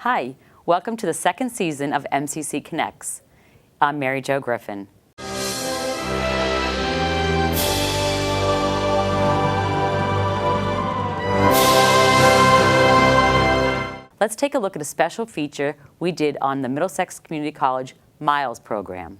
Hi, welcome to the second season of MCC Connects. I'm Mary Jo Griffin. Let's take a look at a special feature we did on the Middlesex Community College Miles program.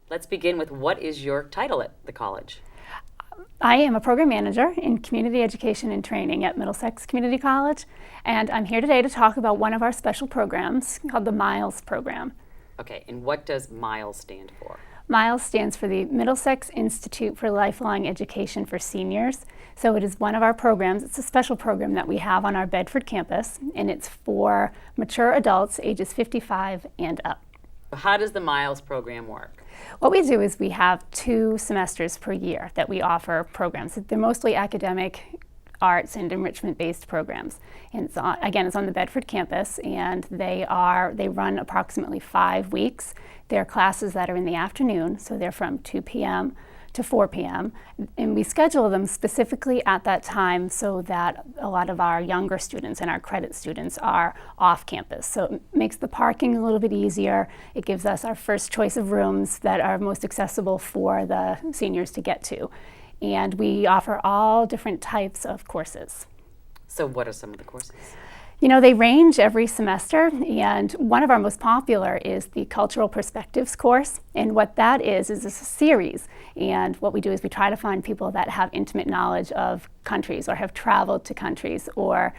Let's begin with, what is your title at the college? I am a program manager in community education and training at Middlesex Community College, and I'm here today to talk about one of our special programs called the Miles program. Okay, and what does Miles stand for? Miles stands for the Middlesex Institute for Lifelong Education for Seniors. So it is one of our programs. It's a special program that we have on our Bedford campus, and it's for mature adults ages 55 and up. How does the Miles program work? What we do is we have 2 semesters per year that we offer programs. They're mostly academic, arts, and enrichment-based programs. And it's on the Bedford campus, and they run approximately 5 weeks. They're classes that are in the afternoon, so they're from 2 p.m. to 4 p.m. And we schedule them specifically at that time so that a lot of our younger students and our credit students are off campus. So it makes the parking a little bit easier. It gives us our first choice of rooms that are most accessible for the seniors to get to. And we offer all different types of courses. So what are some of the courses? You know, they range every semester, and one of our most popular is the Cultural Perspectives course. And what that is a series. And what we do is we try to find people that have intimate knowledge of countries or have traveled to countries or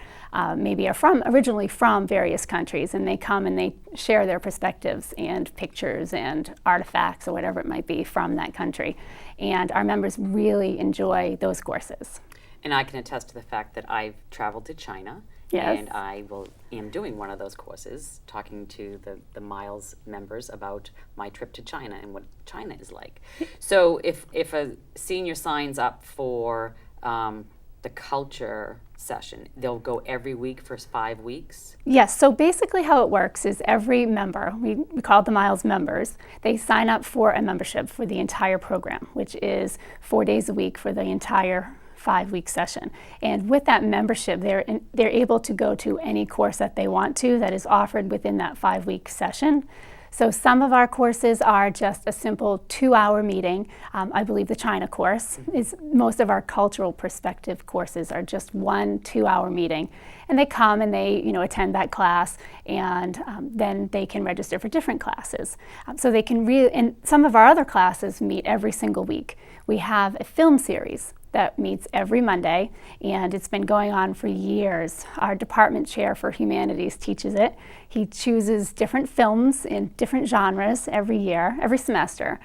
maybe are originally from various countries, and they come and they share their perspectives and pictures and artifacts or whatever it might be from that country. And our members really enjoy those courses. And I can attest to the fact that I've traveled to China. Yes. And I am doing one of those courses, talking to the Miles members about my trip to China and what China is like. So if a senior signs up for the culture session, they'll go every week for 5 weeks? Yes, so basically how it works is every member, we call the Miles members, they sign up for a membership for the entire program, which is 4 days a week for the entire 5-week session. And with that membership, they're able to go to any course that they want to that is offered within that 5-week session. So some of our courses are just a simple 2-hour meeting. I believe the China course is, most of our cultural perspective courses are just 1 2-hour meeting. And they come and they attend that class, and then they can register for different classes. So they can and some of our other classes meet every single week. We have a film series that meets every Monday, and it's been going on for years. Our department chair for humanities teaches it. He chooses different films in different genres every semester,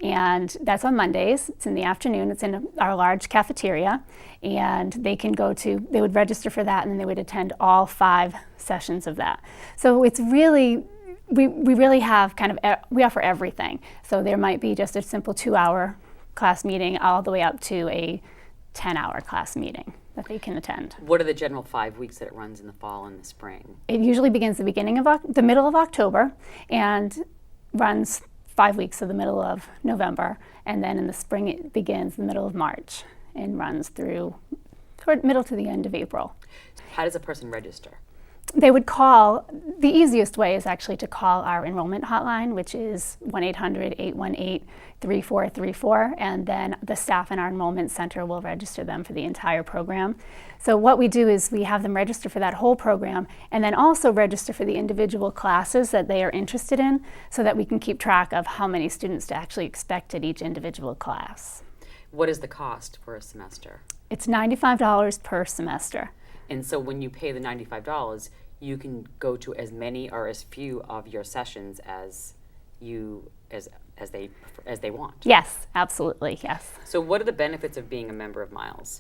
and that's on Mondays. It's in the afternoon. It's in our large cafeteria, and they would register for that, and then they would attend all 5 sessions of that. So it's really, we really have we offer everything. So there might be just a simple 2-hour class meeting all the way up to a 10-hour class meeting that they can attend. What are the general 5 weeks that it runs in the fall and the spring? It usually begins the middle of October and runs 5 weeks, so the middle of November, and then in the spring it begins the middle of March and runs through middle to the end of April. How does a person register? They would call, the easiest way is actually to call our enrollment hotline, which is 1-800-818-3434, and then the staff in our enrollment center will register them for the entire program. So what we do is we have them register for that whole program, and then also register for the individual classes that they are interested in, so that we can keep track of how many students to actually expect at each individual class. What is the cost for a semester? It's $95 per semester. And so when you pay the $95, you can go to as many or as few of your sessions as they want. Yes, absolutely, yes. So what are the benefits of being a member of Miles?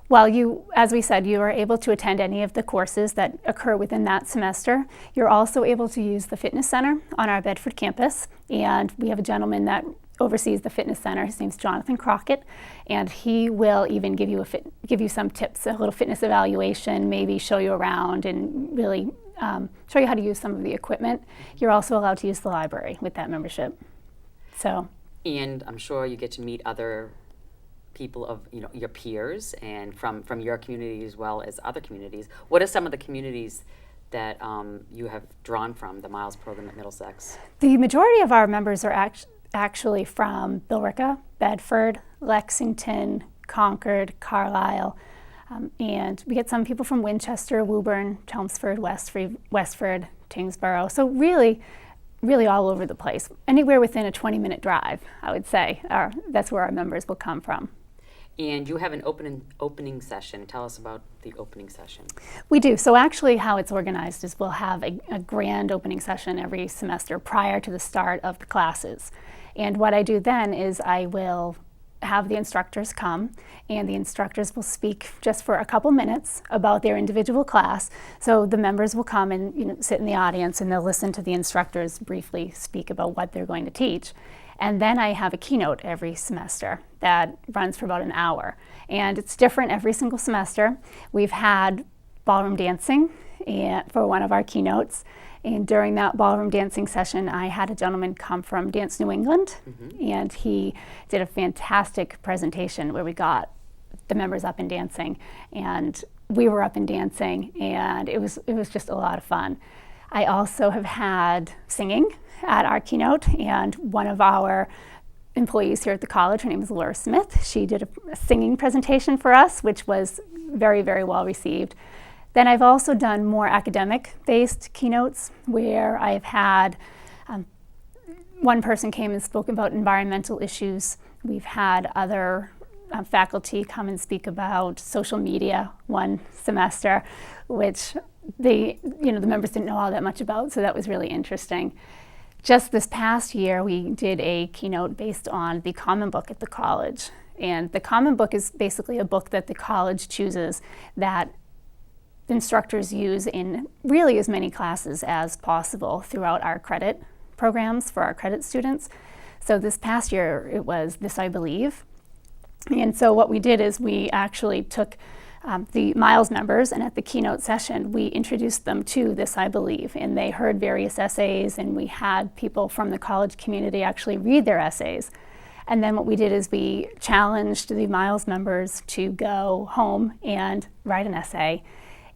Well, as we said, you are able to attend any of the courses that occur within that semester. You're also able to use the fitness center on our Bedford campus, and we have a gentleman that oversees the fitness center. His name's Jonathan Crockett, and he will even give you some tips, a little fitness evaluation, maybe show you around and really show you how to use some of the equipment. You're also allowed to use the library with that membership. And I'm sure you get to meet other people of your peers and from your community as well as other communities. What are some of the communities that you have drawn from the Miles program at Middlesex? The majority of our members are actually from Billerica, Bedford, Lexington, Concord, Carlisle, and we get some people from Winchester, Woburn, Chelmsford, Westford, Tyngsboro. So really all over the place. Anywhere within a 20-minute drive, I would say, that's where our members will come from. And you have an opening session. Tell us about the opening session. We do. So actually how it's organized is we'll have a grand opening session every semester prior to the start of the classes. And what I do then is I will have the instructors come, and the instructors will speak just for a couple minutes about their individual class. So the members will come and sit in the audience, and they'll listen to the instructors briefly speak about what they're going to teach. And then I have a keynote every semester that runs for about an hour. And it's different every single semester. We've had ballroom dancing for one of our keynotes. And during that ballroom dancing session, I had a gentleman come from Dance New England, and he did a fantastic presentation where we got the members up and dancing, and we were up and dancing, and it was just a lot of fun. I also have had singing at our keynote, and one of our employees here at the college, her name is Laura Smith, she did a singing presentation for us, which was very, very well received. Then I've also done more academic-based keynotes where I've had one person came and spoke about environmental issues. We've had other faculty come and speak about social media one semester, which the members didn't know all that much about, so that was really interesting. Just this past year, we did a keynote based on the Common Book at the college. And the Common Book is basically a book that the college chooses that instructors use in really as many classes as possible throughout our credit programs for our credit students. So this past year it was This I Believe. And so what we did is we actually took the Miles members, and at the keynote session we introduced them to This I Believe, and they heard various essays, and we had people from the college community actually read their essays. And then what we did is we challenged the Miles members to go home and write an essay.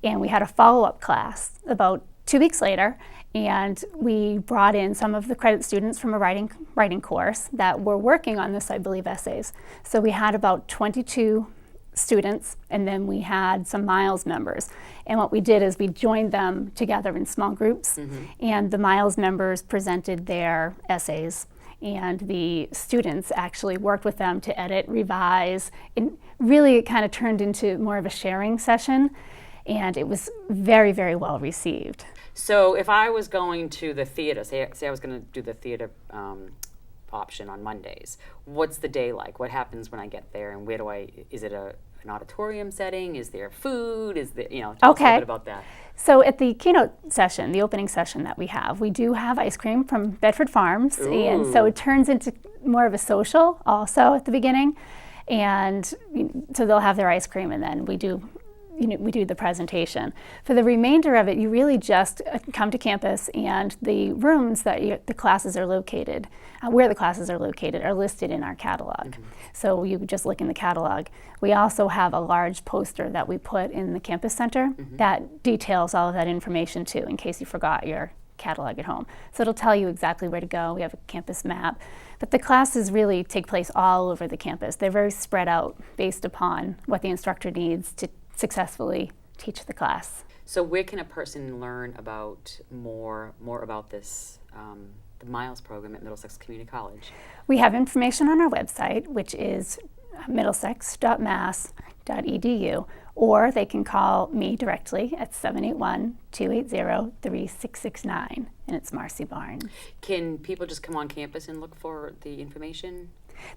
And we had a follow-up class about 2 weeks later, and we brought in some of the credit students from a writing course that were working on This I Believe essays. So we had about 22 students, and then we had some Miles members. And what we did is we joined them together in small groups, and the Miles members presented their essays, and the students actually worked with them to edit, revise, and really it kind of turned into more of a sharing session. And it was very, very well received. So if I was going to the theater, say I was going to do the theater option on Mondays, what's the day like? What happens when I get there, and is it an auditorium setting? Is there food? Tell us a little bit about that. So at the keynote session, the opening session that we have, we do have ice cream from Bedford Farms. Ooh. And so it turns into more of a social also at the beginning. And so they'll have their ice cream, and then we do the presentation. For the remainder of it, you really just come to campus, and the rooms that the classes are located, where the classes are located, are listed in our catalog. So you just look in the catalog. We also have a large poster that we put in the campus center that details all of that information too, in case you forgot your catalog at home. So it'll tell you exactly where to go. We have a campus map. But the classes really take place all over the campus. They're very spread out based upon what the instructor needs to successfully teach the class. So where can a person learn about more about this, the Miles program at Middlesex Community College? We have information on our website, which is middlesex.mass.edu, or they can call me directly at 781-280-3669, and it's Marci Barnes. Can people just come on campus and look for the information?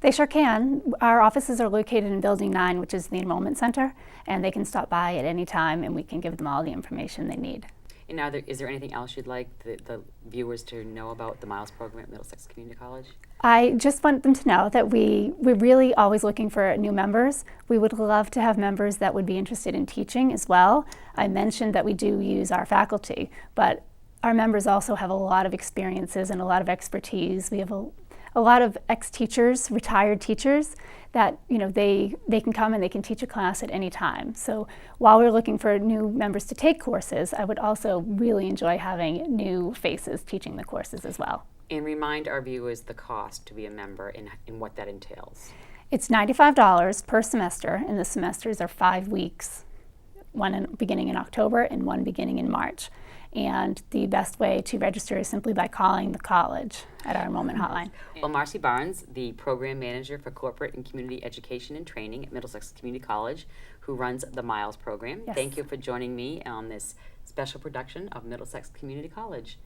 They sure can. Our offices are located in Building 9, which is the enrollment center, and they can stop by at any time, and we can give them all the information they need. And now, is there anything else you'd like the viewers to know about the Miles program at Middlesex Community College? I just want them to know that we're really always looking for new members. We would love to have members that would be interested in teaching as well. I mentioned that we do use our faculty, but our members also have a lot of experiences and a lot of expertise. We have a lot of ex-teachers, retired teachers, that they can come and they can teach a class at any time. So while we're looking for new members to take courses, I would also really enjoy having new faces teaching the courses as well. And remind our viewers the cost to be a member and what that entails. It's $95 per semester, and the semesters are 5 weeks, one beginning in October and one beginning in March. And the best way to register is simply by calling the college at our enrollment hotline. Well, Marci Barnes, the Program Manager for Corporate and Community Education and Training at Middlesex Community College, who runs the Miles program. Yes. Thank you for joining me on this special production of Middlesex Community College.